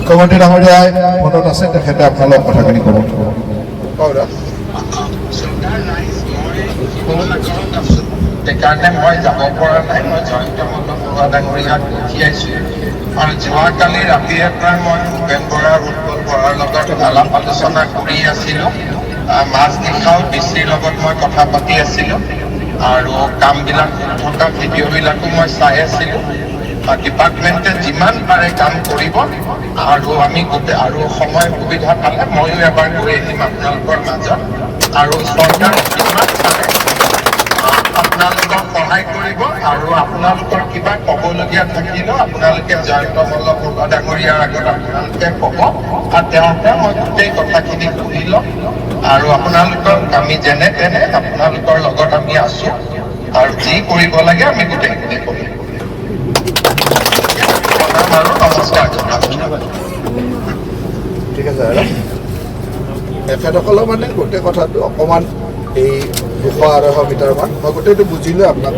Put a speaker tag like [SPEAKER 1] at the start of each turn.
[SPEAKER 1] মুখ্যমন্ত্ৰী ডাঙৰীয়াই ফোনত আছে, তেখেতে আপোনালোক কথাখিনি ক'ব।
[SPEAKER 2] সেইকাৰণে মই যাব পৰা নাই। মই জয়ন্ত মল্ল বৰুৱা ডাঙৰীয়াক পঠিয়াইছোঁ আৰু যোৱাকালি ৰাতিৰে পৰা মই ভূপেন বৰা উৎপল বৰাৰ লগত আলাপ আলোচনা কৰি আছিলোঁ। মাজনিশাও ডিচিৰ লগত মই কথা পাতি আছিলোঁ আৰু কামবিলাক থকা ভিডিঅ'বিলাকো মই চাই আছিলোঁ। ডিপাৰ্টমেণ্টে যিমান পাৰে কাম কৰিব আৰু আমি গোটেই আৰু সময় সুবিধা পালে ময়ো এবাৰ গৈ আহিম আপোনালোকৰ মাজত আৰু চৰকাৰ যিমান পাৰে আপোনালোকক সহায় কৰিব আৰু আপোনালোকৰ কিবা ক'বলগীয়া থাকিলেও আপোনালোকে জয়ন্ত মল্ল বৰুৱা ডাঙৰীয়াৰ আগত আপোনালোকে ক'ব আৰু তেওঁকে মই গোটেই কথাখিনি শুনি ল'ম আৰু আপোনালোকক আমি যেনে তেনে আপোনালোকৰ লগত আমি আছোঁ আৰু যি কৰিব লাগে আমি গোটেইখিনি কৰিম। আৰু নমস্কাৰ জনালোঁ।
[SPEAKER 1] ঠিক আছে দাদা, তেখেতসকলৰ মানে গোটেই কথাটো অকণমান এই 200-250 মিটাৰমান মই গোটেইটো বুজিলোঁ আপোনাক।